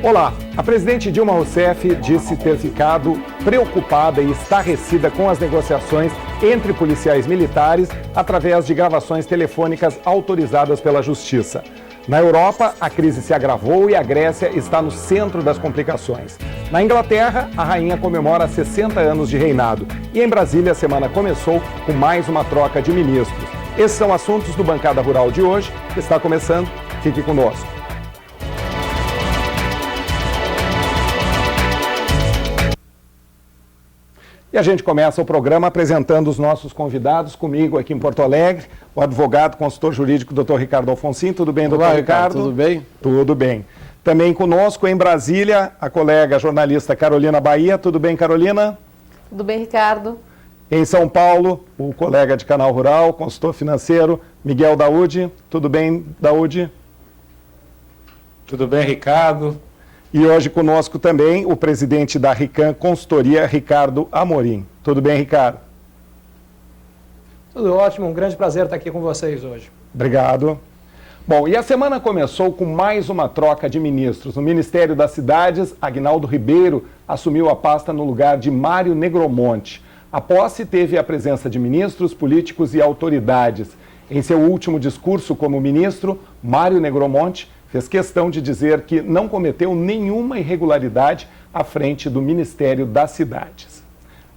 Olá, a presidente Dilma Rousseff disse ter ficado preocupada e estarrecida com as negociações entre policiais militares através de gravações telefônicas autorizadas pela Justiça. Na Europa, a crise se agravou e a Grécia está no centro das complicações. Na Inglaterra, a rainha comemora 60 anos de reinado. E em Brasília, a semana começou com mais uma troca de ministros. Esses são assuntos do Bancada Rural de hoje, que está começando. Fique conosco. E a gente começa o programa apresentando os nossos convidados, comigo aqui em Porto Alegre, o advogado, consultor jurídico, Dr. Ricardo Alfonsin. Tudo bem, doutor Ricardo? Tudo bem? Tudo bem. Também conosco em Brasília, a colega jornalista Carolina Bahia. Tudo bem, Carolina? Tudo bem, Ricardo. Em São Paulo, o colega de Canal Rural, consultor financeiro, Miguel Daúde. Tudo bem, Daúde? Tudo bem, Ricardo. E hoje conosco também o presidente da RICAM Consultoria, Ricardo Amorim. Tudo bem, Ricardo? Tudo ótimo, um grande prazer estar aqui com vocês hoje. Obrigado. Bom, e a semana começou com mais uma troca de ministros. No Ministério das Cidades, Aguinaldo Ribeiro assumiu a pasta no lugar de Mário Negromonte. A posse teve a presença de ministros, políticos e autoridades. Em seu último discurso como ministro, Mário Negromonte fez questão de dizer que não cometeu nenhuma irregularidade à frente do Ministério das Cidades.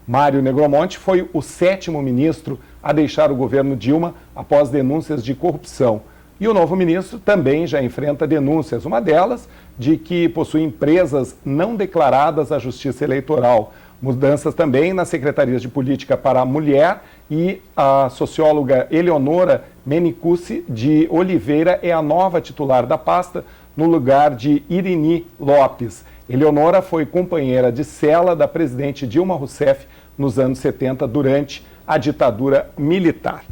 Mário Negromonte foi o 7º ministro a deixar o governo Dilma após denúncias de corrupção. E o novo ministro também já enfrenta denúncias, uma delas de que possui empresas não declaradas à Justiça Eleitoral. Mudanças também nas secretarias de Política para a Mulher, e a socióloga Eleonora Menicucci de Oliveira é a nova titular da pasta, no lugar de Irini Lopes. Eleonora foi companheira de cela da presidente Dilma Rousseff nos anos 70, durante a ditadura militar.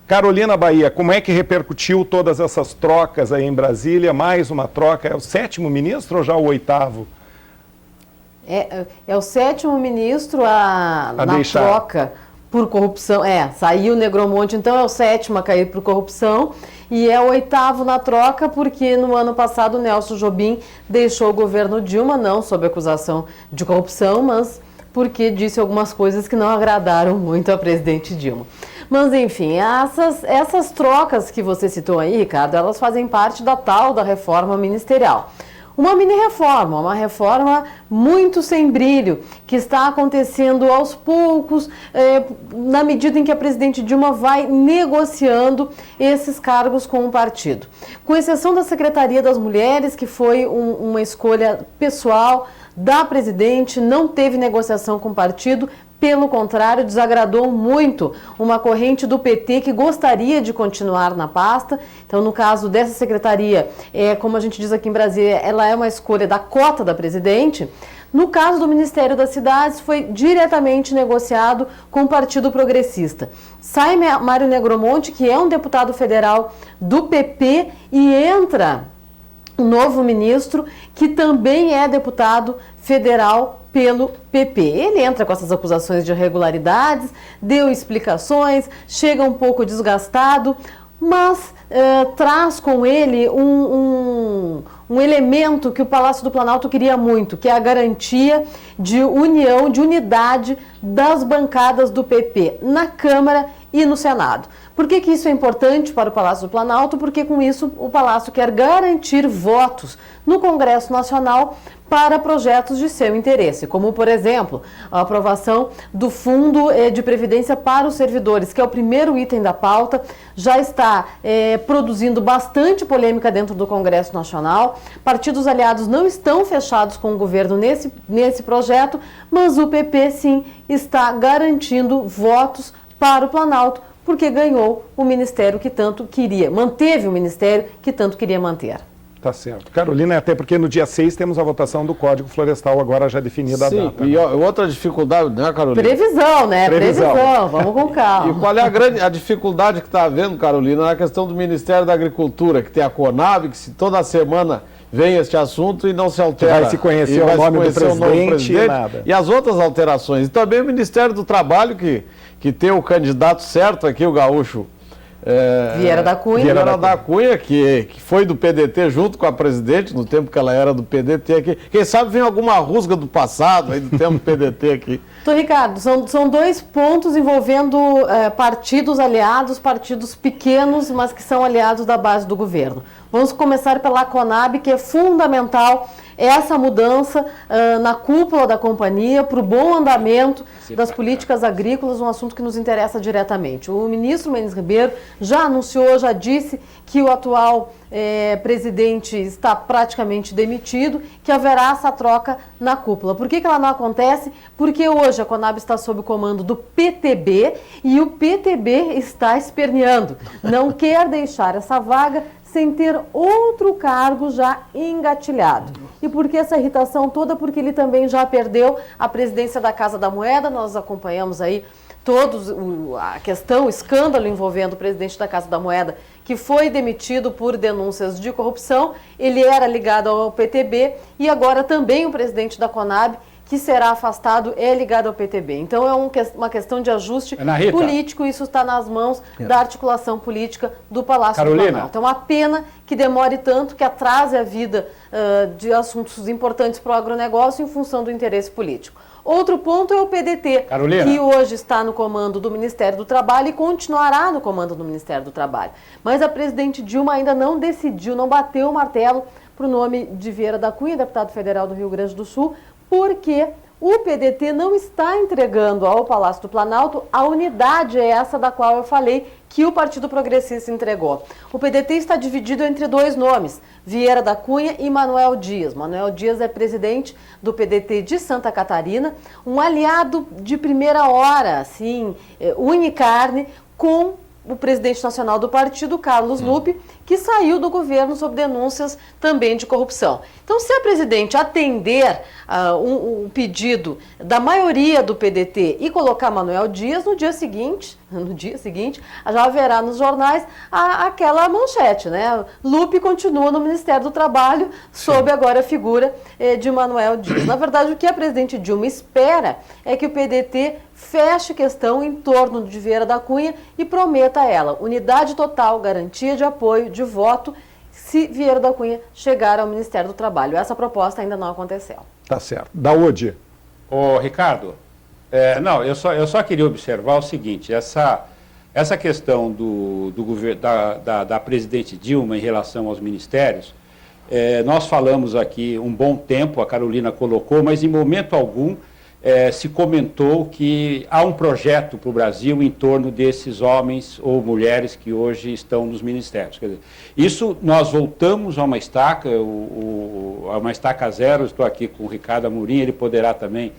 Carolina Bahia, como é que repercutiu todas essas trocas aí em Brasília? Mais uma troca, é o 7º ministro ou já o 8º? É o 7º ministro na troca por corrupção. Saiu o Negromonte, então é o 7º a cair por corrupção, e é o 8º na troca porque no ano passado o Nelson Jobim deixou o governo Dilma, não sob acusação de corrupção, mas porque disse algumas coisas que não agradaram muito a presidente Dilma. Mas, enfim, essas trocas que você citou aí, Ricardo, elas fazem parte da tal da reforma ministerial. Uma mini-reforma, uma reforma muito sem brilho, que está acontecendo aos poucos, na medida em que a presidente Dilma vai negociando esses cargos com o partido. Com exceção da Secretaria das Mulheres, que foi uma escolha pessoal da presidente, não teve negociação com o partido. Pelo contrário, desagradou muito uma corrente do PT que gostaria de continuar na pasta. Então, no caso dessa secretaria, como a gente diz aqui em Brasília, ela é uma escolha da cota da presidente. No caso do Ministério das Cidades, foi diretamente negociado com o Partido Progressista. Sai Mário Negromonte, que é um deputado federal do PP, e entra um novo ministro, que também é deputado federal pelo PP. Ele entra com essas acusações de irregularidades, deu explicações, chega um pouco desgastado, mas traz com ele um elemento que o Palácio do Planalto queria muito, que é a garantia de união, de unidade das bancadas do PP na Câmara e no Senado. Por que isso é importante para o Palácio do Planalto? Porque com isso o Palácio quer garantir votos no Congresso Nacional para projetos de seu interesse, como, por exemplo, a aprovação do Fundo de Previdência para os Servidores, que é o primeiro item da pauta, já está produzindo bastante polêmica dentro do Congresso Nacional. Partidos aliados não estão fechados com o governo nesse projeto, mas o PP, sim, está garantindo votos para o Planalto, porque ganhou o ministério que tanto queria, manteve o ministério que tanto queria manter. Tá certo. Carolina, até porque no dia 6 temos a votação do Código Florestal, agora já definida a data. Sim, e outra dificuldade, né, Carolina? Previsão, né? Previsão. Vamos com calma. E qual é a dificuldade que está havendo, Carolina, na questão do Ministério da Agricultura, que tem a Conab, que toda semana vem este assunto e não se altera. Vai se conhecer o nome do presidente e nada. E as outras alterações. E também o Ministério do Trabalho, que tem o candidato certo aqui, o gaúcho Vieira da Cunha. Vieira da Cunha, que foi do PDT junto com a presidente, no tempo que ela era do PDT aqui. Quem sabe vem alguma rusga do passado, aí do tempo do PDT aqui. Então, Ricardo, são dois pontos envolvendo partidos aliados, partidos pequenos, mas que são aliados da base do governo. Vamos começar pela Conab, que é fundamental essa mudança na cúpula da companhia para o bom andamento das políticas agrícolas, um assunto que nos interessa diretamente. O ministro Mendes Ribeiro já anunciou, já disse que o atual presidente está praticamente demitido, que haverá essa troca na cúpula. Por que ela não acontece? Porque hoje a Conab está sob o comando do PTB e o PTB está esperneando. Não quer deixar essa vaga sem ter outro cargo já engatilhado. E por que essa irritação toda? Porque ele também já perdeu a presidência da Casa da Moeda. Nós acompanhamos aí todos a questão, o escândalo envolvendo o presidente da Casa da Moeda, que foi demitido por denúncias de corrupção. Ele era ligado ao PTB e agora também o presidente da Conab, que será afastado, é ligado ao PTB. Então é uma questão de ajuste político, isso está nas mãos da articulação política do Palácio do Planalto. É uma pena que demore tanto, que atrase a vida de assuntos importantes para o agronegócio em função do interesse político. Outro ponto é o PDT, que hoje está no comando do Ministério do Trabalho e continuará no comando do Ministério do Trabalho. Mas a presidente Dilma ainda não decidiu, não bateu o martelo para o nome de Vieira da Cunha, deputado federal do Rio Grande do Sul, porque o PDT não está entregando ao Palácio do Planalto a unidade essa da qual eu falei que o Partido Progressista entregou. O PDT está dividido entre dois nomes, Vieira da Cunha e Manuel Dias. Manuel Dias é presidente do PDT de Santa Catarina, um aliado de primeira hora, assim, unicarne, com o presidente nacional do partido, Carlos Lupe, que saiu do governo sob denúncias também de corrupção. Então, se a presidente atender um pedido da maioria do PDT e colocar Manuel Dias, no dia seguinte já haverá nos jornais aquela manchete, né? Lupe continua no Ministério do Trabalho, sob agora a figura de Manuel Dias. Na verdade, o que a presidente Dilma espera é que o PDT feche questão em torno de Vieira da Cunha e prometa a ela unidade total, garantia de apoio, de voto, se Vieira da Cunha chegar ao Ministério do Trabalho. Essa proposta ainda não aconteceu. Tá certo. Daúde. Ô, Ricardo, eu só queria observar o seguinte, essa questão da presidente Dilma em relação aos ministérios, nós falamos aqui um bom tempo, a Carolina colocou, mas em momento algum se comentou que há um projeto para o Brasil em torno desses homens ou mulheres que hoje estão nos ministérios. Quer dizer, isso nós voltamos a uma estaca, a uma estaca zero. Estou aqui com o Ricardo Amorim, ele poderá também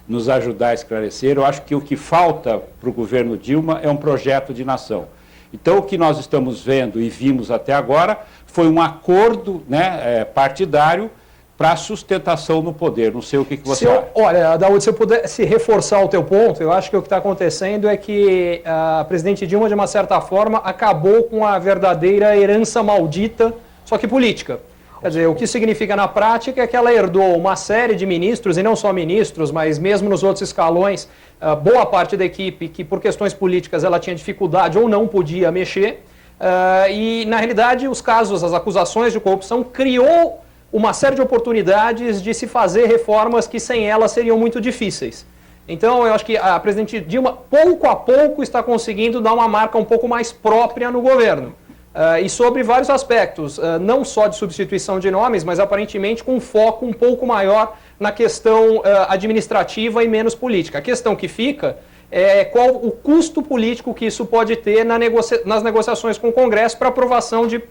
nos ajudar a esclarecer. Eu acho que o que falta para o governo Dilma é um projeto de nação. Então, o que nós estamos vendo e vimos até agora foi um acordo partidário para sustentação no poder. Não sei o que você acha. Olha, Daúde, se eu pudesse reforçar o teu ponto, eu acho que o que está acontecendo é que a presidente Dilma, de uma certa forma, acabou com a verdadeira herança maldita, só que política. Quer dizer, o que significa na prática é que ela herdou uma série de ministros, e não só ministros, mas mesmo nos outros escalões, boa parte da equipe que por questões políticas ela tinha dificuldade ou não podia mexer, e na realidade os casos, as acusações de corrupção criou uma série de oportunidades de se fazer reformas que sem ela seriam muito difíceis. Então eu acho que a presidente Dilma pouco a pouco está conseguindo dar uma marca um pouco mais própria no governo. E sobre vários aspectos, não só de substituição de nomes, mas aparentemente com um foco um pouco maior na questão administrativa e menos política. A questão que fica é qual o custo político que isso pode ter nas negociações com o Congresso para aprovação de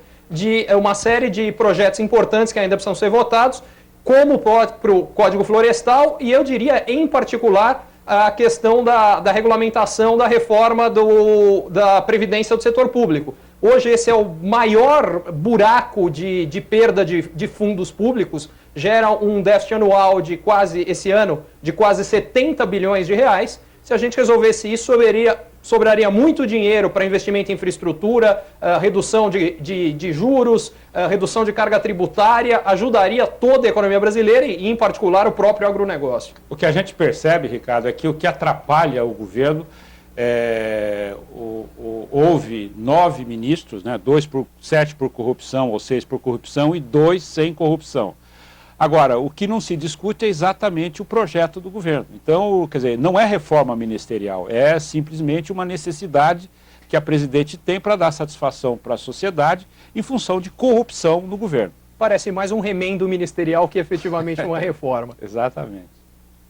uma série de projetos importantes que ainda precisam ser votados, como o próprio Código Florestal e eu diria, em particular, a questão da regulamentação da reforma da Previdência do setor público. Hoje esse é o maior buraco de perda de fundos públicos, gera um déficit anual de esse ano, de quase 70 bilhões de reais. Se a gente resolvesse isso, sobraria muito dinheiro para investimento em infraestrutura, redução de juros, redução de carga tributária, ajudaria toda a economia brasileira e, em particular, o próprio agronegócio. O que a gente percebe, Ricardo, é que o que atrapalha o governo houve 9 ministros, né, 7 por corrupção ou 6 por corrupção e 2 sem corrupção. Agora, o que não se discute é exatamente o projeto do governo. Então, quer dizer, não é reforma ministerial, é simplesmente uma necessidade que a presidente tem para dar satisfação para a sociedade em função de corrupção no governo. Parece mais um remendo ministerial que efetivamente uma reforma. Exatamente.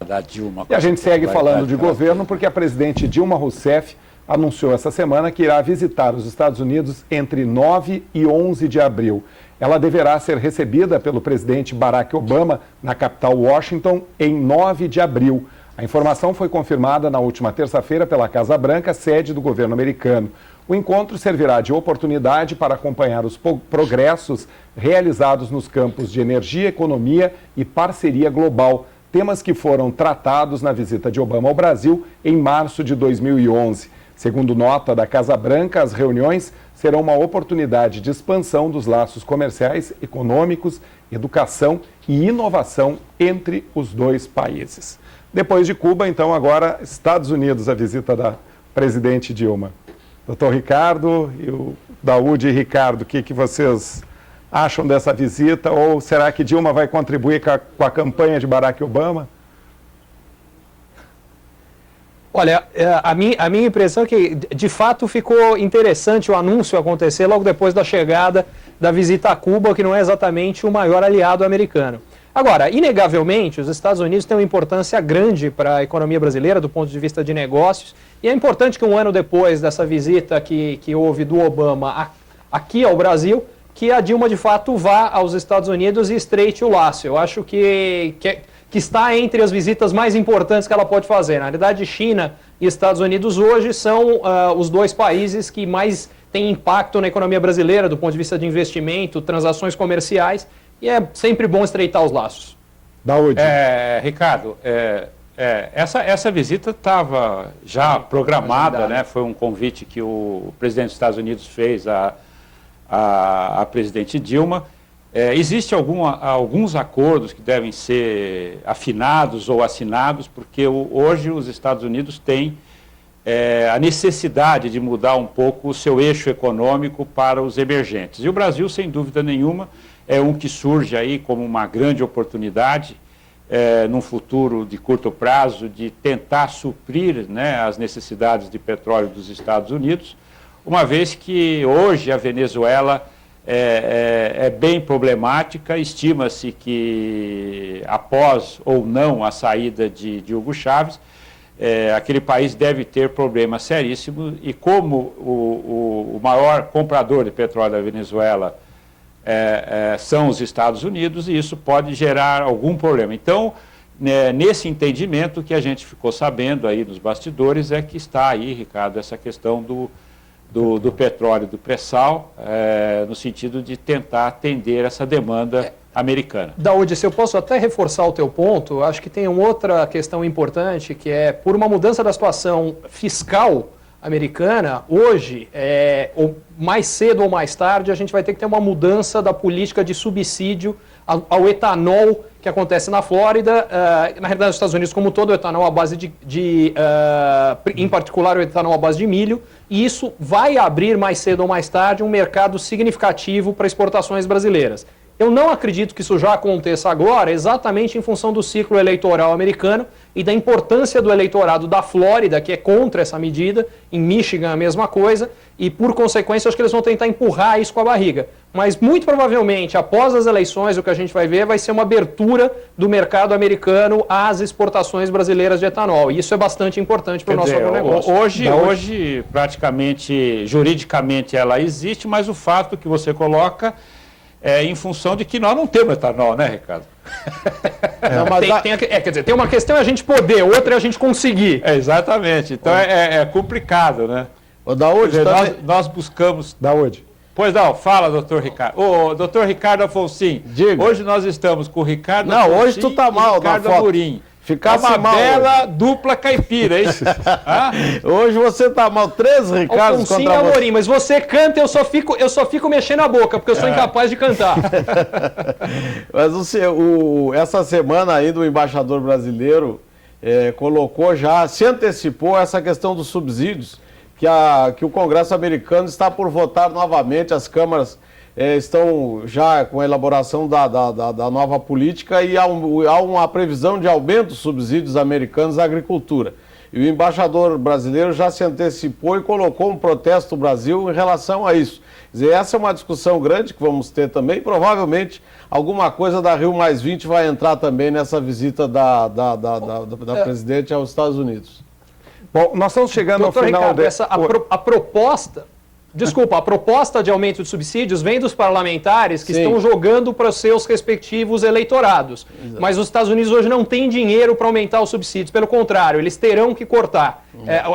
Da Dilma. E a gente segue falando de governo porque a presidente Dilma Rousseff anunciou essa semana que irá visitar os Estados Unidos entre 9 e 11 de abril. Ela deverá ser recebida pelo presidente Barack Obama na capital Washington em 9 de abril. A informação foi confirmada na última terça-feira pela Casa Branca, sede do governo americano. O encontro servirá de oportunidade para acompanhar os progressos realizados nos campos de energia, economia e parceria global, temas que foram tratados na visita de Obama ao Brasil em março de 2011. Segundo nota da Casa Branca, as reuniões serão uma oportunidade de expansão dos laços comerciais, econômicos, educação e inovação entre os dois países. Depois de Cuba, então, agora Estados Unidos, a visita da presidente Dilma. Doutor Ricardo e o Daúde e Ricardo, o que vocês acham dessa visita? Ou será que Dilma vai contribuir com a campanha de Barack Obama? Olha, a minha impressão é que, de fato, ficou interessante o anúncio acontecer logo depois da chegada da visita a Cuba, que não é exatamente o maior aliado americano. Agora, inegavelmente, os Estados Unidos têm uma importância grande para a economia brasileira, do ponto de vista de negócios, e é importante que um ano depois dessa visita que houve do Obama aqui ao Brasil, que a Dilma, de fato, vá aos Estados Unidos e estreite o laço. Eu acho que está entre as visitas mais importantes que ela pode fazer. Na realidade, China e Estados Unidos hoje são os dois países que mais têm impacto na economia brasileira, do ponto de vista de investimento, transações comerciais, e é sempre bom estreitar os laços. Daúde. Ricardo, essa visita estava já programada, né? Foi um convite que o presidente dos Estados Unidos fez à presidente Dilma. Existem alguns acordos que devem ser afinados ou assinados, porque hoje os Estados Unidos têm a necessidade de mudar um pouco o seu eixo econômico para os emergentes. E o Brasil, sem dúvida nenhuma, é um que surge aí como uma grande oportunidade, num futuro de curto prazo, de tentar suprir, né, as necessidades de petróleo dos Estados Unidos, uma vez que hoje a Venezuela é bem problemática. Estima-se que após ou não a saída de Hugo Chávez, aquele país deve ter problemas seríssimos, e como o maior comprador de petróleo da Venezuela são os Estados Unidos, e isso pode gerar algum problema. Então, nesse entendimento que a gente ficou sabendo aí nos bastidores, é que está aí, Ricardo, essa questão do petróleo, do pré-sal, no sentido de tentar atender essa demanda americana. Daúde, se eu posso até reforçar o teu ponto, acho que tem uma outra questão importante, que é, por uma mudança da situação fiscal americana, hoje, ou mais cedo ou mais tarde, a gente vai ter que ter uma mudança da política de subsídio ao etanol que acontece na Flórida. Na realidade, nos Estados Unidos, como todo, o etanol à base em particular o etanol à base de milho, e isso vai abrir mais cedo ou mais tarde um mercado significativo para exportações brasileiras. Eu não acredito que isso já aconteça agora, exatamente em função do ciclo eleitoral americano e da importância do eleitorado da Flórida, que é contra essa medida, em Michigan a mesma coisa, e por consequência acho que eles vão tentar empurrar isso com a barriga. Mas muito provavelmente, após as eleições, o que a gente vai ver vai ser uma abertura do mercado americano às exportações brasileiras de etanol. E isso é bastante importante para o nosso agronegócio. Hoje, praticamente, juridicamente ela existe, mas o fato que você coloca em função de que nós não temos etanol, né, Ricardo? Quer dizer, tem uma questão é a gente poder, outra é a gente conseguir. Exatamente. Então é complicado, né? Daúde, nós buscamos... Daúde. Pois não, fala, doutor Ricardo. Ô, doutor Ricardo Afonso, diga. Hoje nós estamos com o Ricardo Afonso. Não, hoje tu tá mal, Ricardo Amorim. Ficasse uma mal bela hoje. Dupla caipira, hein? Hoje você tá mal. 3 Ricardos contra você. Amorim, mas você canta, eu só fico mexendo a boca, porque eu sou incapaz de cantar. Mas essa semana aí do embaixador brasileiro colocou já, se antecipou essa questão dos subsídios, que o Congresso americano está por votar novamente, as câmaras estão já com a elaboração da nova política e há uma previsão de aumento dos subsídios americanos à agricultura. E o embaixador brasileiro já se antecipou e colocou um protesto do Brasil em relação a isso. Quer dizer, essa é uma discussão grande que vamos ter também. Provavelmente alguma coisa da Rio+20 vai entrar também nessa visita da presidente aos Estados Unidos. Bom, nós estamos chegando ao final... Ricardo, a proposta de aumento de subsídios vem dos parlamentares que estão jogando para os seus respectivos eleitorados. Exato. Mas os Estados Unidos hoje não têm dinheiro para aumentar os subsídios. Pelo contrário, eles terão que cortar.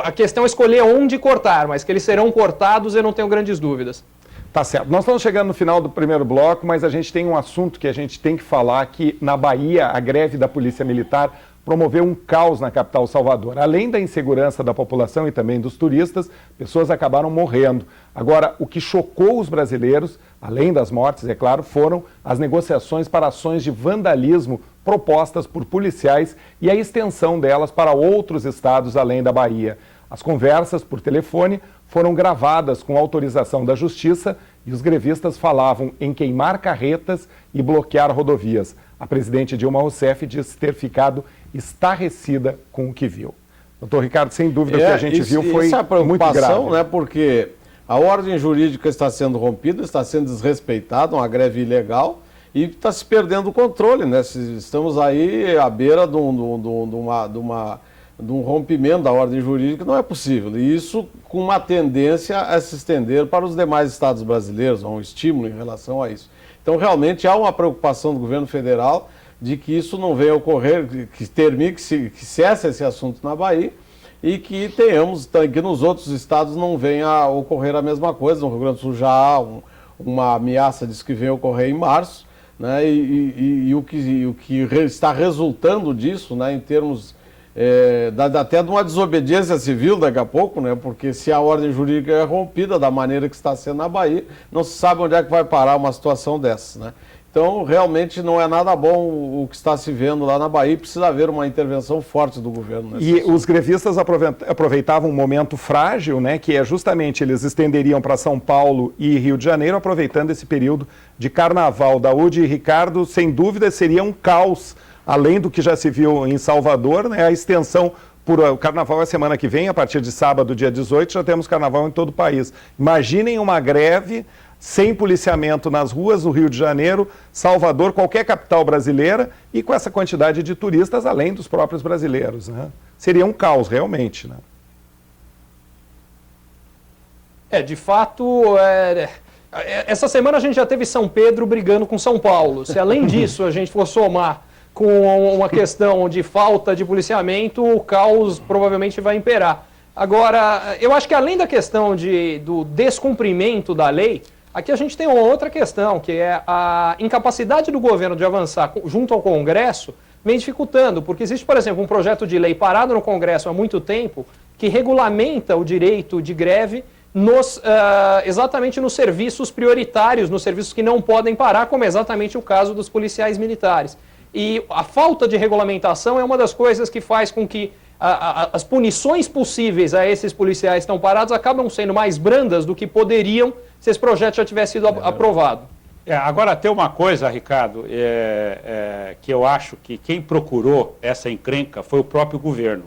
A questão é escolher onde cortar, mas que eles serão cortados eu não tenho grandes dúvidas. Tá certo. Nós estamos chegando no final do primeiro bloco, mas a gente tem um assunto que a gente tem que falar, que na Bahia a greve da Polícia Militar promoveu um caos na capital Salvador. Além da insegurança da população e também dos turistas, pessoas acabaram morrendo. Agora, o que chocou os brasileiros, além das mortes, é claro, foram as negociações para ações de vandalismo propostas por policiais e a extensão delas para outros estados além da Bahia. As conversas por telefone foram gravadas com autorização da Justiça e os grevistas falavam em queimar carretas e bloquear rodovias. A presidente Dilma Rousseff disse ter ficado estarrecida com o que viu. Doutor Ricardo, sem dúvida o que a gente viu foi muito grave. Né, porque a ordem jurídica está sendo rompida, está sendo desrespeitada, uma greve ilegal, e está se perdendo o controle. Né? Estamos aí à beira de um rompimento da ordem jurídica, não é possível. E isso com uma tendência a se estender para os demais estados brasileiros, há um estímulo em relação a isso. Então, realmente, há uma preocupação do governo federal de que isso não venha a ocorrer, que termine, que cesse esse assunto na Bahia e que tenhamos, que nos outros estados não venha a ocorrer a mesma coisa. No Rio Grande do Sul já há uma ameaça disso que venha a ocorrer em março, né? E o que está resultando disso, né, em termos até de uma desobediência civil daqui a pouco, né? Porque se a ordem jurídica é rompida da maneira que está sendo na Bahia, não se sabe onde é que vai parar uma situação dessas, né? Então, realmente não é nada bom o que está se vendo lá na Bahia, precisa haver uma intervenção forte do governo. E os grevistas aproveitavam um momento frágil, né, que é justamente eles estenderiam para São Paulo e Rio de Janeiro, aproveitando esse período de carnaval. Daúde e Ricardo, sem dúvida, seria um caos, além do que já se viu em Salvador, né, a extensão o carnaval é semana que vem, a partir de sábado, dia 18, já temos carnaval em todo o país. Imaginem uma greve sem policiamento nas ruas do Rio de Janeiro, Salvador, qualquer capital brasileira, e com essa quantidade de turistas, além dos próprios brasileiros, né? Seria um caos, realmente, né? De fato, essa semana a gente já teve São Pedro brigando com São Paulo. Se além disso a gente for somar com uma questão de falta de policiamento, o caos provavelmente vai imperar. Agora, eu acho que além da questão do descumprimento da lei, aqui a gente tem uma outra questão, que é a incapacidade do governo de avançar junto ao Congresso, vem dificultando, porque existe, por exemplo, um projeto de lei parado no Congresso há muito tempo, que regulamenta o direito de greve exatamente nos serviços prioritários, nos serviços que não podem parar, como é exatamente o caso dos policiais militares. E a falta de regulamentação é uma das coisas que faz com que as punições possíveis a esses policiais que estão parados acabam sendo mais brandas do que poderiam se esse projeto já tivesse sido aprovado. Agora, tem uma coisa, Ricardo, que eu acho que quem procurou essa encrenca foi o próprio governo.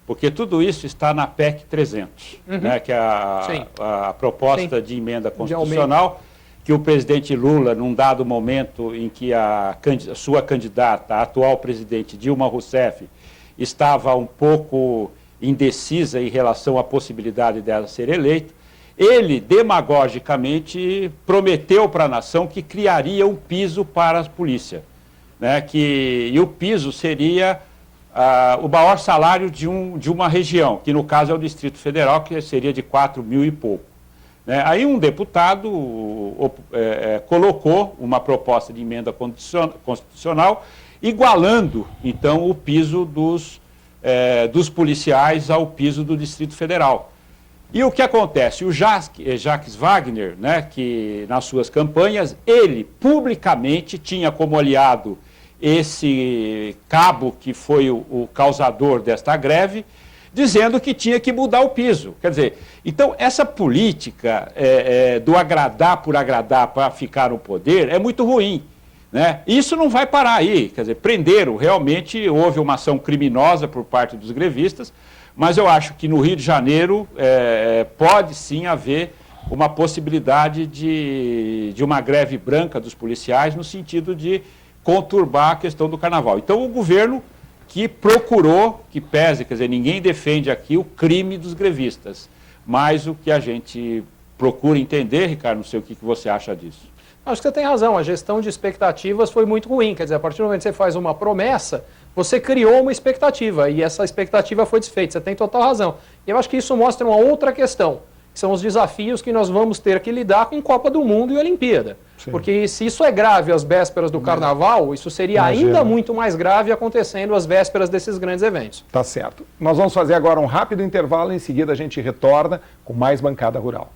Porque tudo isso está na PEC 300, né, que é a proposta de emenda constitucional, que o presidente Lula, num dado momento em que a sua candidata, a atual presidente Dilma Rousseff, estava um pouco indecisa em relação à possibilidade dela ser eleita, ele, demagogicamente, prometeu para a nação que criaria um piso para a polícia, né, e o piso seria o maior salário de uma região, que no caso é o Distrito Federal, que seria de 4 mil e pouco. Aí um deputado colocou uma proposta de emenda constitucional igualando, então, o piso dos policiais ao piso do Distrito Federal. E o que acontece? O Jacques Wagner, né, que nas suas campanhas, ele publicamente tinha como aliado esse cabo que foi o causador desta greve, dizendo que tinha que mudar o piso. Quer dizer, então essa política do agradar por agradar para ficar no poder é muito ruim, né? Isso não vai parar aí, quer dizer, prenderam, realmente houve uma ação criminosa por parte dos grevistas, mas eu acho que no Rio de Janeiro pode sim haver uma possibilidade de uma greve branca dos policiais no sentido de conturbar a questão do carnaval. Então o governo que procurou, que pese, quer dizer, ninguém defende aqui o crime dos grevistas, mas o que a gente procura entender, Ricardo, não sei o que você acha disso. Acho que você tem razão, a gestão de expectativas foi muito ruim, quer dizer, a partir do momento que você faz uma promessa, você criou uma expectativa e essa expectativa foi desfeita, você tem total razão. E eu acho que isso mostra uma outra questão, que são os desafios que nós vamos ter que lidar com Copa do Mundo e Olimpíada. Sim. Porque se isso é grave às vésperas do Carnaval, isso seria ainda muito mais grave acontecendo às vésperas desses grandes eventos. Tá certo. Nós vamos fazer agora um rápido intervalo, em seguida a gente retorna com mais Bancada Rural.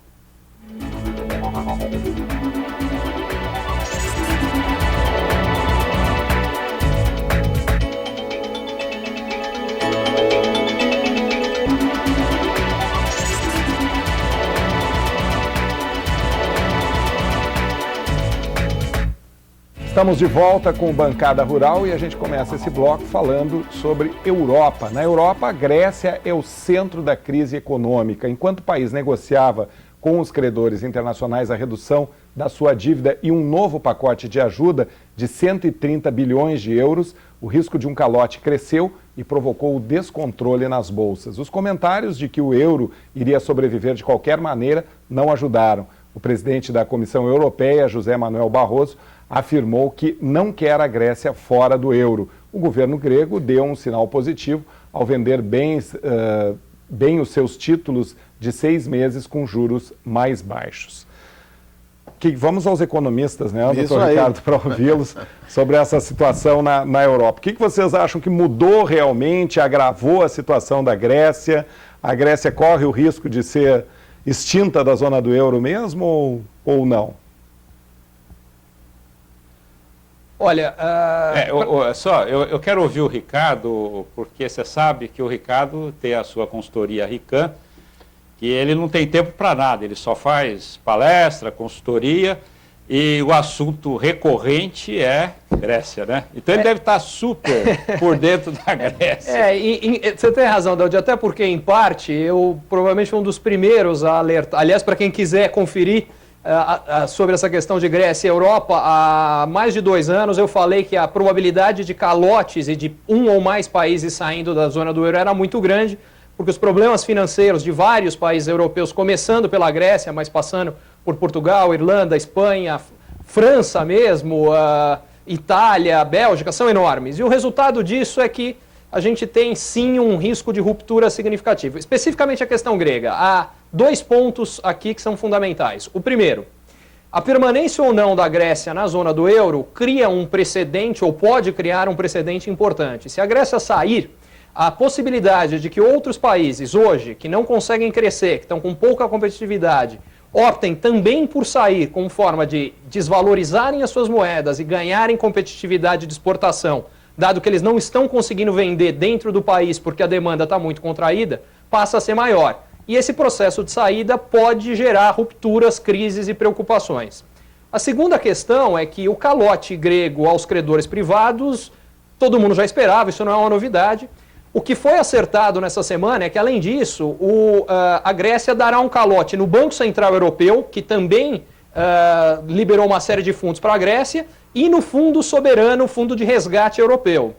Estamos de volta com Bancada Rural e a gente começa esse bloco falando sobre Europa. Na Europa, a Grécia é o centro da crise econômica. Enquanto o país negociava com os credores internacionais a redução da sua dívida e um novo pacote de ajuda de 130 bilhões de euros, o risco de um calote cresceu e provocou o descontrole nas bolsas. Os comentários de que o euro iria sobreviver de qualquer maneira não ajudaram. O presidente da Comissão Europeia, José Manuel Barroso, afirmou que não quer a Grécia fora do euro. O governo grego deu um sinal positivo ao vender bem os seus títulos de 6 meses com juros mais baixos. Vamos aos economistas, né, doutor Ricardo, para ouvi-los sobre essa situação na Europa. O que vocês acham que mudou realmente, agravou a situação da Grécia? A Grécia corre o risco de ser extinta da zona do euro mesmo ou não? Olha, eu quero ouvir o Ricardo, porque você sabe que o Ricardo tem a sua consultoria Rican, que ele não tem tempo para nada, ele só faz palestra, consultoria, e o assunto recorrente é Grécia, né? Então ele deve estar super por dentro da Grécia. Você tem razão, Daudi, até porque, em parte, eu provavelmente fui um dos primeiros a alertar. Aliás, para quem quiser conferir sobre essa questão de Grécia e Europa, há mais de 2 anos eu falei que a probabilidade de calotes e de um ou mais países saindo da zona do euro era muito grande, porque os problemas financeiros de vários países europeus, começando pela Grécia, mas passando por Portugal, Irlanda, Espanha, França mesmo, Itália, Bélgica, são enormes. E o resultado disso é que a gente tem sim um risco de ruptura significativo. Especificamente a questão grega. Há 2 pontos aqui que são fundamentais. O primeiro, a permanência ou não da Grécia na zona do euro cria um precedente ou pode criar um precedente importante. Se a Grécia sair, a possibilidade de que outros países hoje, que não conseguem crescer, que estão com pouca competitividade, optem também por sair como forma de desvalorizarem as suas moedas e ganharem competitividade de exportação, dado que eles não estão conseguindo vender dentro do país porque a demanda está muito contraída, passa a ser maior. E esse processo de saída pode gerar rupturas, crises e preocupações. A segunda questão é que o calote grego aos credores privados, todo mundo já esperava, isso não é uma novidade. O que foi acertado nessa semana é que, além disso, a Grécia dará um calote no Banco Central Europeu, que também liberou uma série de fundos para a Grécia, e no Fundo Soberano, Fundo de Resgate Europeu.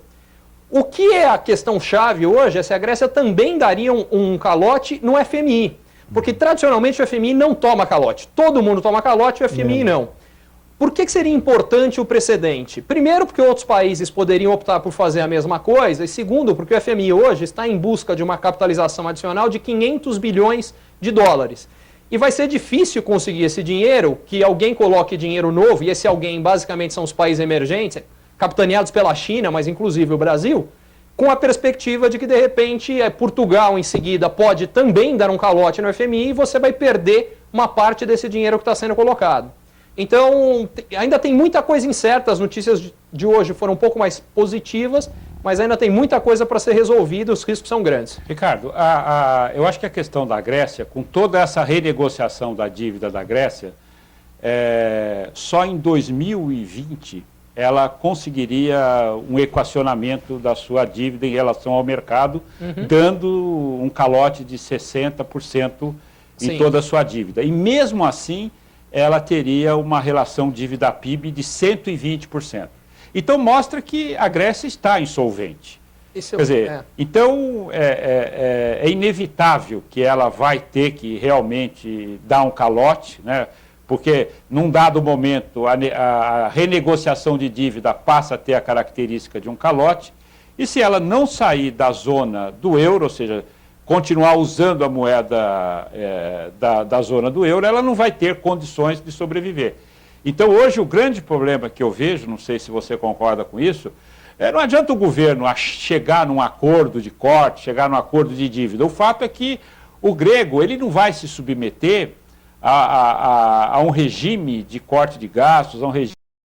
O que é a questão chave hoje é se a Grécia também daria um calote no FMI, porque tradicionalmente o FMI não toma calote. Todo mundo toma calote, o FMI não. Por que seria importante o precedente? Primeiro, porque outros países poderiam optar por fazer a mesma coisa, e segundo, porque o FMI hoje está em busca de uma capitalização adicional de 500 bilhões de dólares. E vai ser difícil conseguir esse dinheiro, que alguém coloque dinheiro novo, e esse alguém basicamente são os países emergentes, capitaneados pela China, mas inclusive o Brasil, com a perspectiva de que, de repente, Portugal, em seguida, pode também dar um calote no FMI e você vai perder uma parte desse dinheiro que está sendo colocado. Então, ainda tem muita coisa incerta, as notícias de hoje foram um pouco mais positivas, mas ainda tem muita coisa para ser resolvida, os riscos são grandes. Ricardo, eu acho que a questão da Grécia, com toda essa renegociação da dívida da Grécia, só em 2020 ela conseguiria um equacionamento da sua dívida em relação ao mercado, dando um calote de 60% em toda a sua dívida. E mesmo assim, ela teria uma relação dívida-PIB de 120%. Então, mostra que a Grécia está insolvente. Quer dizer, então é inevitável que ela vai ter que realmente dar um calote, né? Porque num dado momento a renegociação de dívida passa a ter a característica de um calote, e se ela não sair da zona do euro, ou seja, continuar usando a moeda da zona do euro, ela não vai ter condições de sobreviver. Então hoje o grande problema que eu vejo, não sei se você concorda com isso, não adianta o governo chegar num acordo de corte, chegar num acordo de dívida. O fato é que o grego ele não vai se submeter a um regime de corte de gastos, a um regime